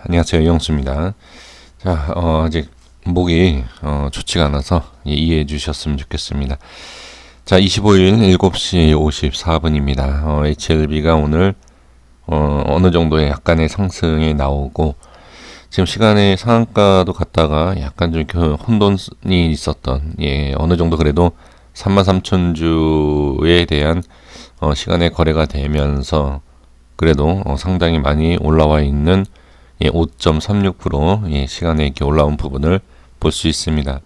안녕하세요. 이영수입니다. 자, 아직 목이 좋지가 않아서 이해해 주셨으면 좋겠습니다. 자, 25일 7시 54분입니다. HLB가 오늘 어느 정도의 약간의 상승이 나오고, 지금 시간에 상한가도 갔다가 약간 좀 혼돈이 있었던, 어느 정도 그래도 33,000주에 대한 시간의 거래가 되면서 그래도 상당히 많이 올라와 있는 5.36% 시간에 이렇게 올라온 부분을 볼 수 있습니다.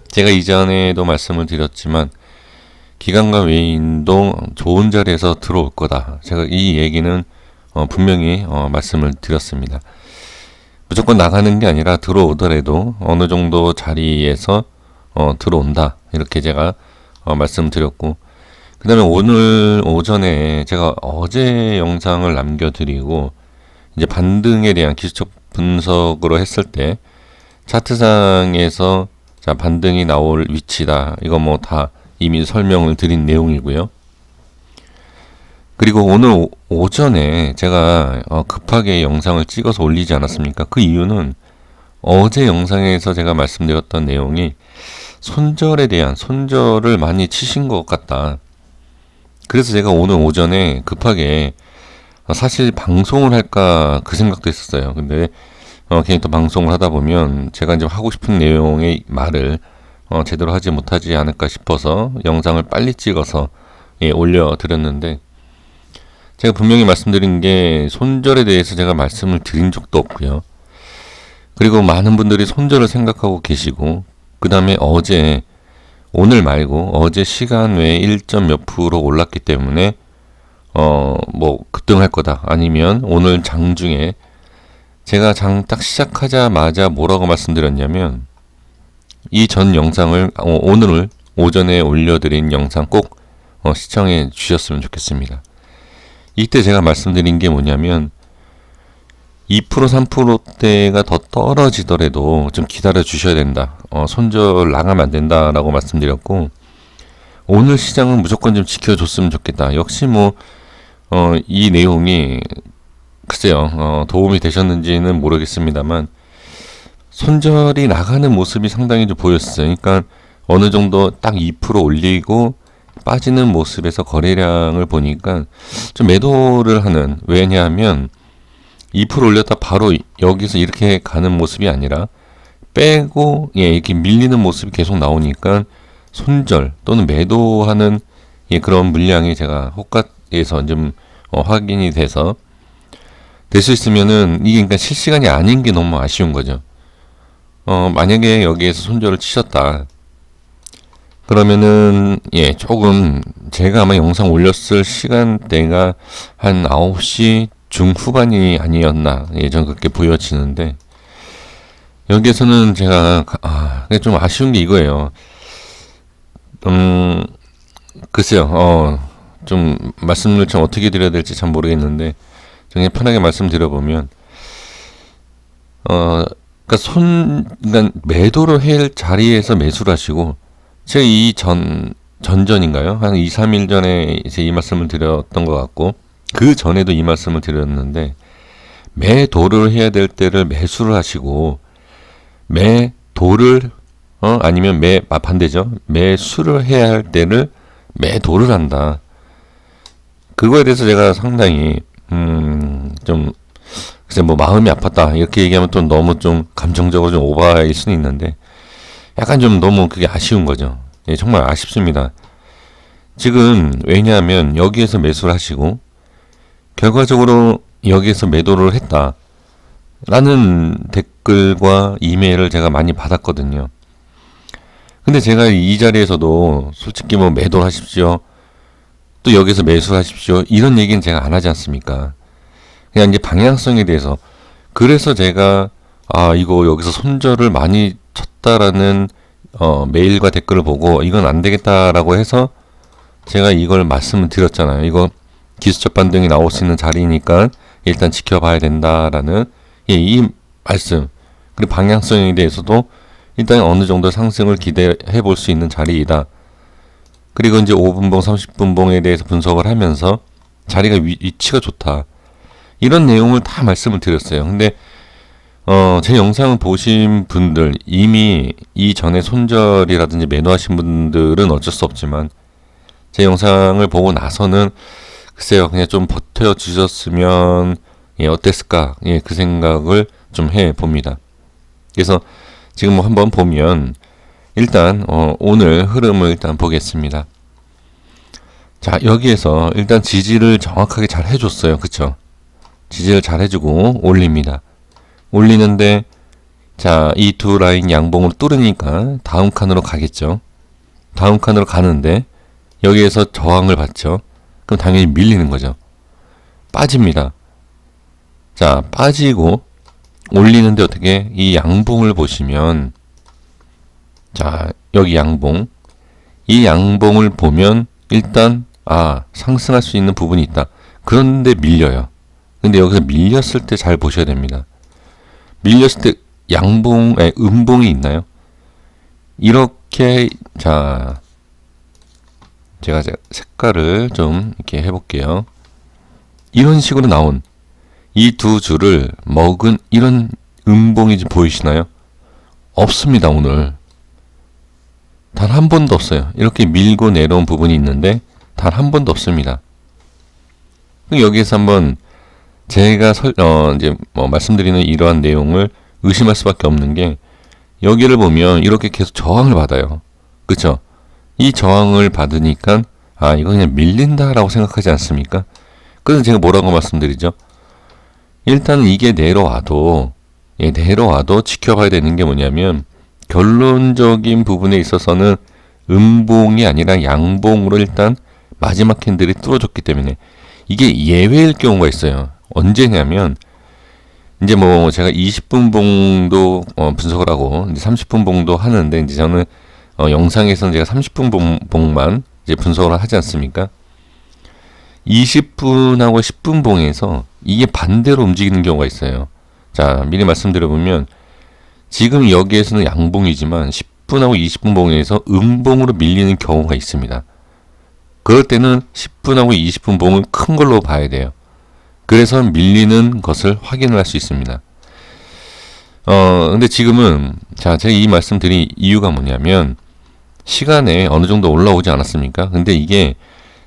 제가 이전에도 말씀을 드렸지만 기관과 외인도 좋은 자리에서 들어올 거다. 제가 이 얘기는 분명히 말씀을 드렸습니다. 무조건 나가는 게 아니라 들어오더라도 어느 정도 자리에서 들어온다. 이렇게 제가 말씀드렸고, 그 다음에 오늘 오전에 제가 어제 영상을 남겨드리고, 이제 반등에 대한 기술적 분석으로 했을 때 차트상에서 자 반등이 나올 위치다. 이거 뭐 다 이미 설명을 드린 내용이고요. 그리고 오늘 오전에 제가 급하게 영상을 찍어서 올리지 않았습니까? 그 이유는 어제 영상에서 제가 말씀드렸던 내용이 손절을 많이 치신 것 같다. 그래서 제가 오늘 오전에 급하게 사실 방송을 할까 그 생각도 했었어요. 근데 괜히 또 방송을 하다 보면 제가 이제 하고 싶은 내용의 말을 제대로 하지 못하지 않을까 싶어서 영상을 빨리 찍어서 올려드렸는데, 제가 분명히 말씀드린 게 손절에 대해서 제가 말씀을 드린 적도 없고요. 그리고 많은 분들이 손절을 생각하고 계시고, 그 다음에 오늘 말고 어제 시간 외에 1. 몇 프로 올랐기 때문에 뭐 급등할 거다. 아니면 오늘 장중에 제가 장 딱 시작하자마자 뭐라고 말씀드렸냐면, 이 전 영상을 오늘 오전에 올려드린 영상 꼭 시청해 주셨으면 좋겠습니다. 이때 제가 말씀드린 게 뭐냐면 2% 3%대가 더 떨어지더라도 좀 기다려 주셔야 된다. 손절 나가면 안 된다라고 말씀드렸고, 오늘 시장은 무조건 좀 지켜줬으면 좋겠다. 역시 이 내용이 글쎄요, 도움이 되셨는지는 모르겠습니다만 손절이 나가는 모습이 상당히 좀 보였어요. 그러니까 어느 정도 딱 2% 올리고 빠지는 모습에서 거래량을 보니까 좀 매도를 하는, 왜냐하면 2% 올렸다 바로 여기서 이렇게 가는 모습이 아니라 빼고 이렇게 밀리는 모습이 계속 나오니까 손절 또는 매도하는 그런 물량이 제가 호가에서 좀 확인이 돼서 될 수 있으면은 이게 그러니까 실시간이 아닌 게 너무 아쉬운 거죠. 만약에 여기에서 손절을 치셨다 그러면은 조금 제가 아마 영상 올렸을 시간대가 한 9시 중후반이 아니었나 저는 그렇게 보여지는데, 여기에서는 제가 좀 아쉬운 게 이거예요. 글쎄요, 좀 말씀을 좀 어떻게 드려야 될지 참 모르겠는데, 그냥 편하게 말씀드려보면, 그러니까 매도를 할 자리에서 매수를 하시고, 제가 전전인가요? 한 2, 3일 전에 이제 이 말씀을 드렸던 것 같고, 그 전에도 이 말씀을 드렸는데, 매도를 해야 될 때를 매수를 하시고, 매도를, 아니면 반대죠. 매수를 해야 할 때를 매도를 한다. 그거에 대해서 제가 상당히, 글쎄 마음이 아팠다. 이렇게 얘기하면 또 너무 좀 감정적으로 좀 오버일 수는 있는데, 약간 좀 너무 그게 아쉬운 거죠. 정말 아쉽습니다. 지금, 왜냐하면 여기에서 매수를 하시고, 결과적으로 여기에서 매도를 했다. 라는 댓글과 이메일을 제가 많이 받았거든요. 근데 제가 이 자리에서도 솔직히 매도를 하십시오. 또 여기서 매수를 하십시오. 이런 얘기는 제가 안 하지 않습니까? 그냥 이제 방향성에 대해서. 그래서 제가, 이거 여기서 손절을 많이 쳤다라는, 메일과 댓글을 보고, 이건 안 되겠다라고 해서 제가 이걸 말씀을 드렸잖아요. 이거 기술적 반등이 나올 수 있는 자리니까 일단 지켜봐야 된다라는, 이 말씀. 그리고 방향성에 대해서도 일단 어느 정도 상승을 기대해 볼 수 있는 자리이다. 그리고 이제 5분봉, 30분봉에 대해서 분석을 하면서 자리가 위치가 좋다. 이런 내용을 다 말씀을 드렸어요. 근데 제 영상을 보신 분들, 이미 이전에 손절이라든지 매도하신 분들은 어쩔 수 없지만 제 영상을 보고 나서는 글쎄요, 그냥 좀 버텨 주셨으면 어땠을까, 그 생각을 좀 해봅니다. 그래서 지금 뭐 한번 보면 일단 오늘 흐름을 일단 보겠습니다. 자, 여기에서 일단 지지를 정확하게 잘 해줬어요. 그쵸? 지지를 잘 해주고 올립니다. 올리는데 자, 이 두 라인 양봉으로 뚫으니까 다음 칸으로 가겠죠. 다음 칸으로 가는데 여기에서 저항을 받죠. 그럼 당연히 밀리는 거죠. 빠집니다. 자, 빠지고 올리는데 어떻게, 이 양봉을 보시면, 자, 여기 양봉, 이 양봉을 보면 일단 상승할 수 있는 부분이 있다. 그런데 밀려요. 근데 여기서 밀렸을 때 잘 보셔야 됩니다. 밀렸을 때 음봉이 있나요? 이렇게, 자, 제가 색깔을 좀 이렇게 해볼게요. 이런 식으로 나온 이 두 줄을 먹은 이런 음봉이 보이시나요? 없습니다. 오늘 단 한 번도 없어요. 이렇게 밀고 내려온 부분이 있는데 단 한 번도 없습니다. 여기에서 한번 제가 이제 말씀드리는 이러한 내용을 의심할 수밖에 없는 게, 여기를 보면 이렇게 계속 저항을 받아요. 그쵸? 이 저항을 받으니까 이거 그냥 밀린다라고 생각하지 않습니까? 그래서 제가 뭐라고 말씀드리죠? 일단은 이게 내려와도 지켜봐야 되는 게 뭐냐면, 결론적인 부분에 있어서는 음봉이 아니라 양봉으로 일단 마지막 캔들이 뚫어줬기 때문에 이게 예외일 경우가 있어요. 언제냐면, 이제 뭐 제가 20분 봉도 분석을 하고 이제 30분 봉도 하는데, 이제 저는 영상에서는 제가 30분 봉만 이제 분석을 하지 않습니까? 20분하고 10분 봉에서 이게 반대로 움직이는 경우가 있어요. 자, 미리 말씀드려보면 지금 여기에서는 양봉이지만 10분하고 20분 봉에서 음봉으로 밀리는 경우가 있습니다. 그럴 때는 10분하고 20분 봉은 큰 걸로 봐야 돼요. 그래서 밀리는 것을 확인을 할 수 있습니다. 근데 지금은, 자, 제가 이 말씀 드린 이유가 뭐냐면, 시간에 어느 정도 올라오지 않았습니까? 근데 이게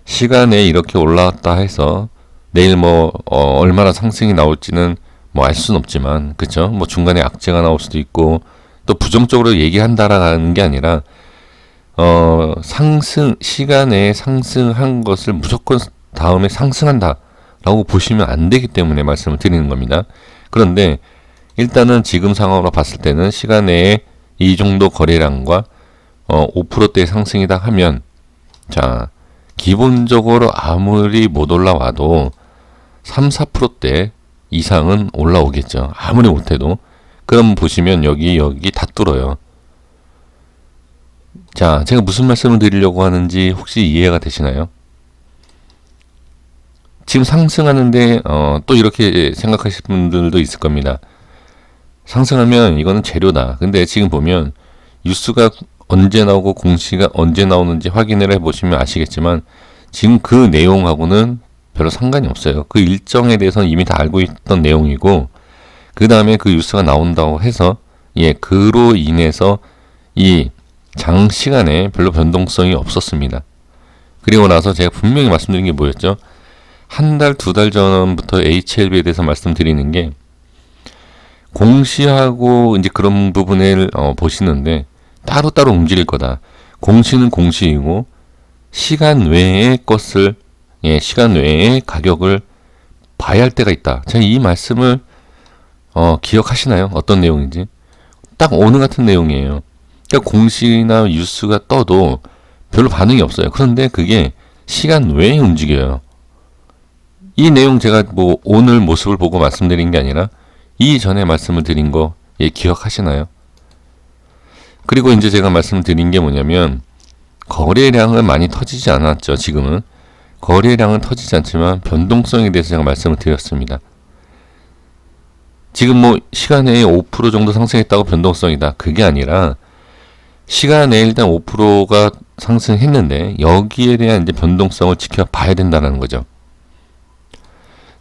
시간에 이렇게 올라왔다 해서 내일 얼마나 상승이 나올지는 알 수는 없지만, 그쵸? 중간에 악재가 나올 수도 있고, 또 부정적으로 얘기한다라는 게 아니라, 시간에 상승한 것을 무조건 다음에 상승한다 라고 보시면 안 되기 때문에 말씀을 드리는 겁니다. 그런데 일단은 지금 상황으로 봤을 때는 시간 내에 이 정도 거래량과 5%대의 상승이다 하면, 자, 기본적으로 아무리 못 올라와도 3, 4%대 이상은 올라오겠죠. 아무리 못해도. 그럼 보시면 여기 다 뚫어요. 자, 제가 무슨 말씀을 드리려고 하는지 혹시 이해가 되시나요? 지금 상승하는데 또 이렇게 생각하실 분들도 있을 겁니다. 상승하면 이거는 재료다. 근데 지금 보면 뉴스가 언제 나오고 공시가 언제 나오는지 확인을 해보시면 아시겠지만, 지금 그 내용하고는 별로 상관이 없어요. 그 일정에 대해서는 이미 다 알고 있던 내용이고, 그 다음에 그 뉴스가 나온다고 해서 그로 인해서 이 장시간에 별로 변동성이 없었습니다. 그리고 나서 제가 분명히 말씀드린 게 뭐였죠? 한 달, 두 달 전부터 HLB에 대해서 말씀드리는 게, 공시하고 이제 그런 부분을 보시는데 따로따로 움직일 거다. 공시는 공시이고 시간 외의 것을, 시간 외의 가격을 봐야 할 때가 있다. 제가 이 말씀을 기억하시나요? 어떤 내용인지? 딱 오늘 같은 내용이에요. 그러니까 공시나 뉴스가 떠도 별로 반응이 없어요. 그런데 그게 시간 외에 움직여요. 이 내용 제가 오늘 모습을 보고 말씀드린 게 아니라 이전에 말씀을 드린 거 기억하시나요? 그리고 이제 제가 말씀드린 게 뭐냐면, 거래량은 많이 터지지 않았죠. 지금은 거래량은 터지지 않지만 변동성에 대해서 제가 말씀을 드렸습니다. 지금 시간에 5% 정도 상승했다고 변동성이다, 그게 아니라 시간에 일단 5%가 상승했는데 여기에 대한 이제 변동성을 지켜봐야 된다는 거죠.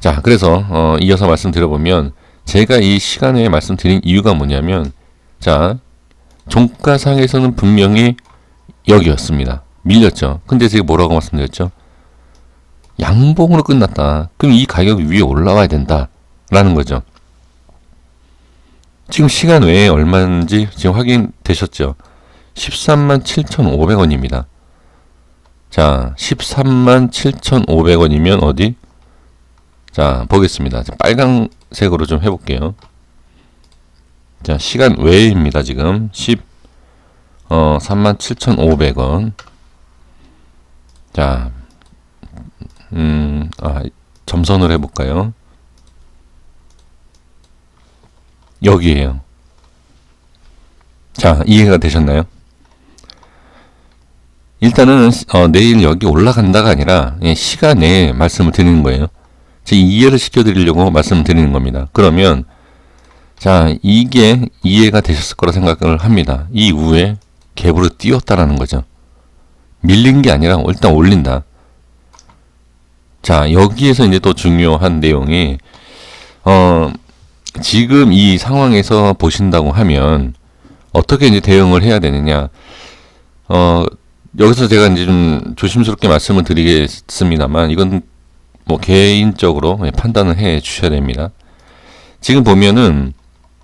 자, 그래서 이어서 말씀드려보면 제가 이 시간에 말씀드린 이유가 뭐냐면, 자, 종가상에서는 분명히 여기였습니다. 밀렸죠. 근데 제가 뭐라고 말씀드렸죠? 양봉으로 끝났다. 그럼 이 가격이 위에 올라와야 된다라는 거죠. 지금 시간 외에 얼마인지 지금 확인되셨죠? 13만 7,500원입니다. 자, 13만 7,500원이면 어디? 자, 보겠습니다. 빨간색으로 좀 해볼게요. 자, 시간 외입니다. 지금 37,500원. 자, 점선을 해볼까요? 여기에요. 자, 이해가 되셨나요? 일단은 내일 여기 올라간다가 아니라 시간 내에 말씀을 드리는 거예요. 제가 이해를 시켜드리려고 말씀을 드리는 겁니다. 그러면 자, 이게 이해가 되셨을 거라 생각을 합니다. 이 이후에 갭으로 띄웠다라는 거죠. 밀린 게 아니라 일단 올린다. 자, 여기에서 이제 또 중요한 내용이 지금 이 상황에서 보신다고 하면 어떻게 이제 대응을 해야 되느냐. 여기서 제가 이제 좀 조심스럽게 말씀을 드리겠습니다만 이건 뭐 개인적으로 판단을 해 주셔야 됩니다. 지금 보면은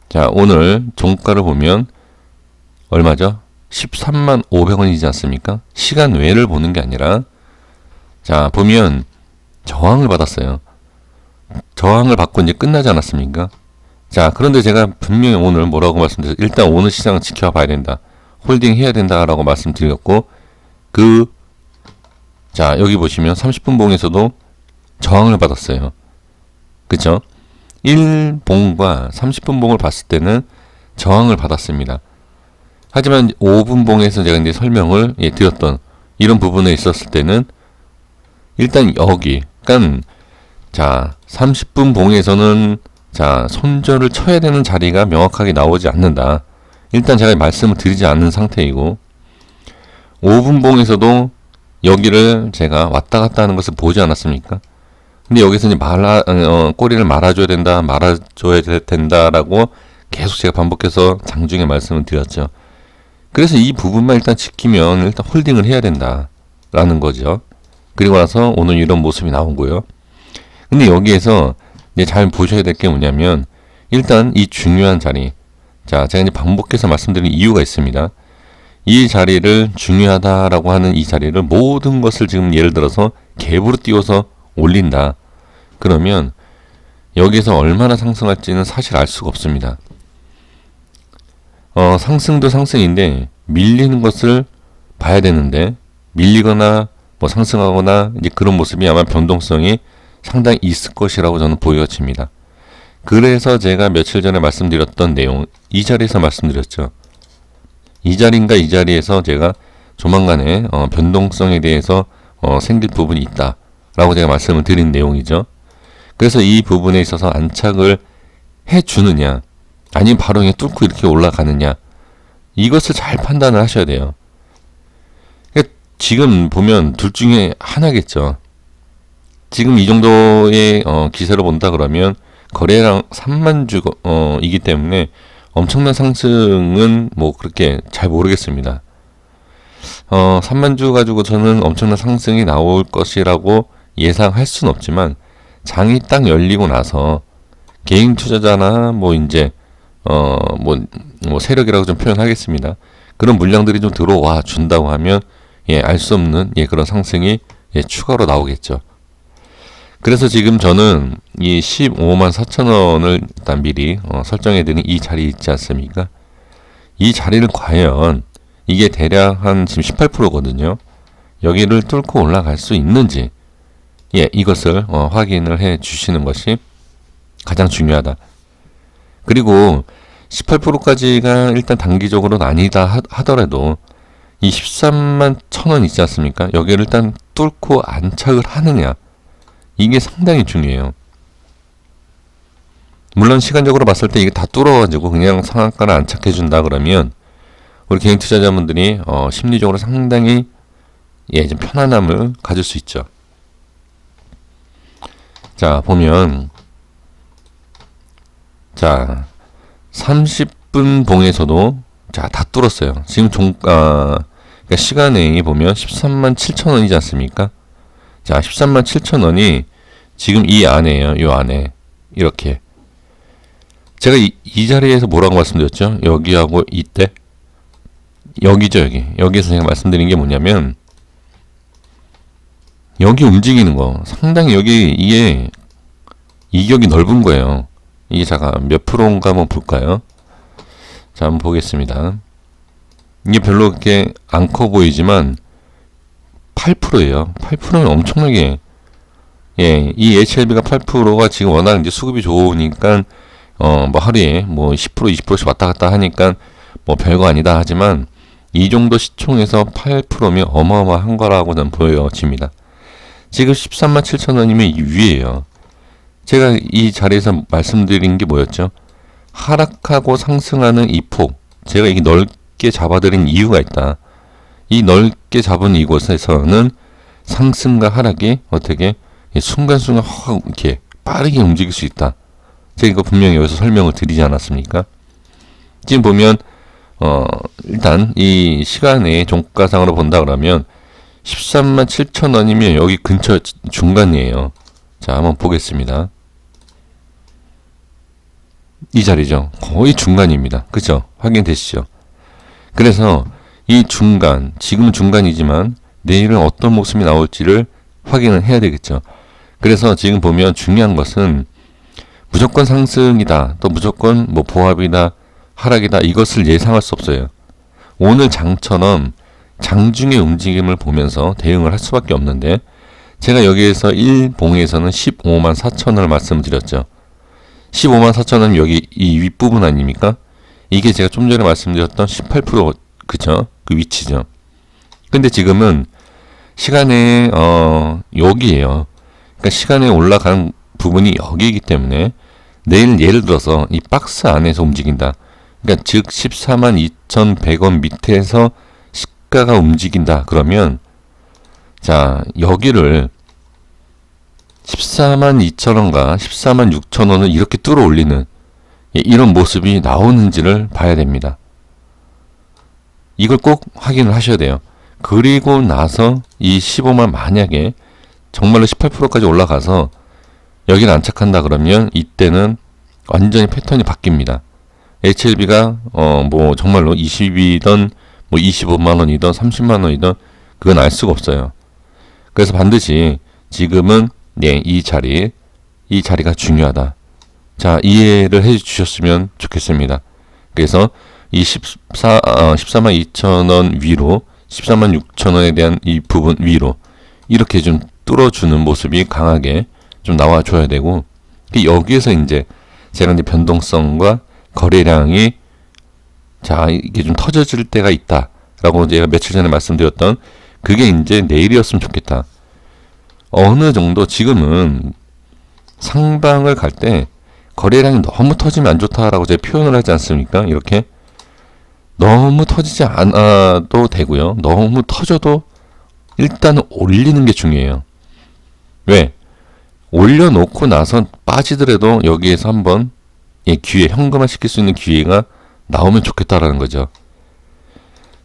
자, 오늘 종가를 보면 얼마죠? 13만 500원이지 않습니까? 시간 외를 보는 게 아니라 자, 보면 저항을 받았어요. 저항을 받고 이제 끝나지 않았습니까? 자, 그런데 제가 분명히 오늘 뭐라고 말씀드렸어요? 일단 오늘 시장은 지켜봐야 된다. 홀딩 해야 된다라고 말씀드렸고, 자, 여기 보시면 30분 봉에서도 저항을 받았어요. 그쵸? 1봉과 30분 봉을 봤을 때는 저항을 받았습니다. 하지만 5분 봉에서 제가 이제 설명을 드렸던 이런 부분에 있었을 때는 일단 여기, 그러니까 자, 30분 봉에서는 자, 손절을 쳐야 되는 자리가 명확하게 나오지 않는다. 일단 제가 말씀을 드리지 않는 상태이고 5분 봉에서도 여기를 제가 왔다 갔다 하는 것을 보지 않았습니까? 근데 여기서 이제 꼬리를 말아줘야 된다, 말아줘야 된다라고 계속 제가 반복해서 장중에 말씀을 드렸죠. 그래서 이 부분만 일단 지키면 일단 홀딩을 해야 된다라는 거죠. 그리고 나서 오늘 이런 모습이 나오고요. 근데 여기에서 이제 잘 보셔야 될 게 뭐냐면 일단 이 중요한 자리, 자, 제가 이제 반복해서 말씀드린 이유가 있습니다. 이 자리를 중요하다라고 하는 이 자리를 모든 것을 지금 예를 들어서 갭으로 띄워서 올린다. 그러면 여기서 얼마나 상승할지는 사실 알 수가 없습니다. 상승도 상승인데 밀리는 것을 봐야 되는데 밀리거나 뭐 상승하거나 이제 그런 모습이 아마 변동성이 상당히 있을 것이라고 저는 보여집니다. 그래서 제가 며칠 전에 말씀드렸던 내용 이 자리에서 말씀드렸죠. 이 자리인가 이 자리에서 제가 조만간에 변동성에 대해서 생길 부분이 있다라고 제가 말씀을 드린 내용이죠. 그래서 이 부분에 있어서 안착을 해주느냐 아니면 바로 그냥 뚫고 이렇게 올라가느냐 이것을 잘 판단을 하셔야 돼요. 지금 보면 둘 중에 하나겠죠. 지금 이 정도의 기세로 본다 그러면 거래량 3만 주 이기 때문에 엄청난 상승은 뭐 그렇게 잘 모르겠습니다. 3만 주 가지고 저는 엄청난 상승이 나올 것이라고 예상할 수는 없지만 장이 딱 열리고 나서 개인 투자자나 뭐 이제 뭐 세력이라고 좀 표현하겠습니다. 그런 물량들이 좀 들어와 준다고 하면 알 수 없는 그런 상승이 추가로 나오겠죠. 그래서 지금 저는 이 15만 4천 원을 일단 미리 설정해 드린 이 자리 있지 않습니까? 이 자리를 과연 이게 대략 한 지금 18%거든요. 여기를 뚫고 올라갈 수 있는지 이것을 확인을 해 주시는 것이 가장 중요하다. 그리고 18%까지가 일단 단기적으로는 아니다 하더라도 이 13만 1천 원 있지 않습니까? 여기를 일단 뚫고 안착을 하느냐 이게 상당히 중요해요. 물론 시간적으로 봤을 때 이게 다 뚫어가지고 그냥 상한가를 안착해준다 그러면 우리 개인 투자자분들이 심리적으로 상당히 좀 편안함을 가질 수 있죠. 자, 보면, 자, 30분 봉에서도, 자, 다 뚫었어요. 지금 그러니까 시간에 보면 13만 7천 원이지 않습니까? 자, 13만 7천 원이 지금 이 안에요. 요 안에. 이렇게. 제가 이 자리에서 뭐라고 말씀드렸죠? 여기하고 이때? 여기죠, 여기. 여기에서 제가 말씀드린 게 뭐냐면, 여기 움직이는 거. 상당히 여기, 이게, 이격이 넓은 거예요. 이게 잠깐 몇 프로인가 한번 볼까요? 자, 한번 보겠습니다. 이게 별로 그렇게 안 커 보이지만, 8%예요. 8%면 엄청나게, 예, 이 HLB가 8%가 지금 워낙 이제 수급이 좋으니까, 뭐 하루에 뭐 10%, 20%씩 왔다 갔다 하니까 뭐 별거 아니다 하지만 이 정도 시총에서 8%면 어마어마한 거라고 는 보여집니다. 지금 13만 7천 원이면 이 위에요. 제가 이 자리에서 말씀드린 게 뭐였죠? 하락하고 상승하는 이 폭. 제가 이게 넓게 잡아드린 이유가 있다. 이 넓게 잡은 이곳에서는 상승과 하락이 어떻게 순간순간 확 이렇게 빠르게 움직일 수 있다. 제가 이거 분명히 여기서 설명을 드리지 않았습니까? 지금 보면 일단 이 시간의 종가상으로 본다 그러면 13만 7천 원이면 여기 근처 중간이에요. 자, 한번 보겠습니다. 이 자리죠. 거의 중간입니다. 그죠? 확인되시죠? 그래서 이 중간, 지금은 중간이지만 내일은 어떤 모습이 나올지를 확인을 해야 되겠죠. 그래서 지금 보면 중요한 것은 무조건 상승이다, 또 무조건 뭐 보합이다, 하락이다, 이것을 예상할 수 없어요. 오늘 장처럼 장중의 움직임을 보면서 대응을 할 수밖에 없는데, 제가 여기에서 1봉에서는 15만 4천 원을 말씀드렸죠. 15만 4천 원은 여기 이 윗부분 아닙니까? 이게 제가 좀 전에 말씀드렸던 18%, 그쵸? 그 위치죠. 근데 지금은 시간에 여기에요. 그러니까 시간에 올라가는 부분이 여기이기 때문에 내일 예를 들어서 이 박스 안에서 움직인다. 그러니까 즉 14만 2,100원 밑에서 시가가 움직인다. 그러면 자, 여기를 14만 2천원과 14만 6천원을 이렇게 뚫어 올리는 이런 모습이 나오는지를 봐야 됩니다. 이걸 꼭 확인을 하셔야 돼요. 그리고 나서 이 15만 만약에 정말로 18%까지 올라가서 여기를 안착한다 그러면 이때는 완전히 패턴이 바뀝니다. HLB가 뭐 정말로 20이던 뭐 25만 원이던 30만 원이던 그건 알 수가 없어요. 그래서 반드시 지금은 이 자리가 중요하다. 자, 이해를 해 주셨으면 좋겠습니다. 그래서 이 14만 2천 원 위로 14만 6천 원에 대한 이 부분 위로 이렇게 좀 뚫어주는 모습이 강하게 좀 나와줘야 되고, 여기에서 이제 제가 이제 변동성과 거래량이 자, 이게 좀 터져질 때가 있다라고 제가 며칠 전에 말씀드렸던 그게 이제 내일이었으면 좋겠다. 어느 정도 지금은 상방을 갈 때 거래량이 너무 터지면 안 좋다라고 제가 표현을 하지 않습니까? 이렇게 너무 터지지 않아도 되고요. 너무 터져도 일단은 올리는 게 중요해요. 왜? 올려놓고 나서 빠지더라도 여기에서 한번 기회, 현금화 시킬 수 있는 기회가 나오면 좋겠다라는 거죠.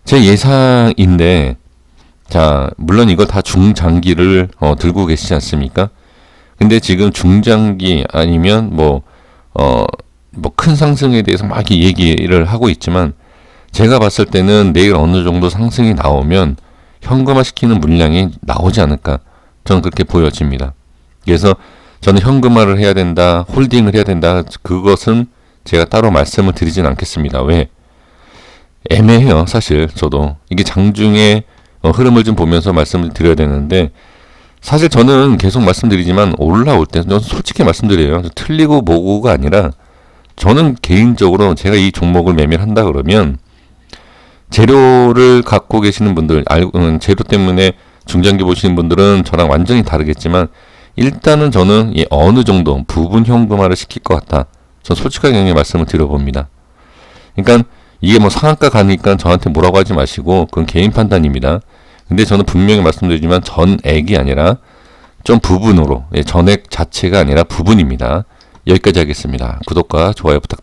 제 예상인데, 자, 물론 이거 다 중장기를 들고 계시지 않습니까? 근데 지금 중장기 아니면 뭐 큰 상승에 대해서 막 얘기를 하고 있지만, 제가 봤을 때는 내일 어느 정도 상승이 나오면 현금화 시키는 물량이 나오지 않을까. 저는 그렇게 보여집니다. 그래서 저는 현금화를 해야 된다, 홀딩을 해야 된다, 그것은 제가 따로 말씀을 드리진 않겠습니다. 왜? 애매해요, 사실. 저도 이게 장중에 흐름을 좀 보면서 말씀을 드려야 되는데, 사실 저는 계속 말씀드리지만 올라올 때 저는 솔직히 말씀드려요. 틀리고 뭐고가 아니라 저는 개인적으로 제가 이 종목을 매매를 한다 그러면 재료를 갖고 계시는 분들, 재료 때문에 중장기 보시는 분들은 저랑 완전히 다르겠지만, 일단은 저는 어느 정도 부분 현금화를 시킬 것 같다. 전 솔직하게 말씀을 드려봅니다. 그러니까 이게 뭐 상한가 가니까 저한테 뭐라고 하지 마시고 그건 개인 판단입니다. 근데 저는 분명히 말씀드리지만 전액이 아니라 좀 부분으로, 예, 전액 자체가 아니라 부분입니다. 여기까지 하겠습니다. 구독과 좋아요 부탁드립니다.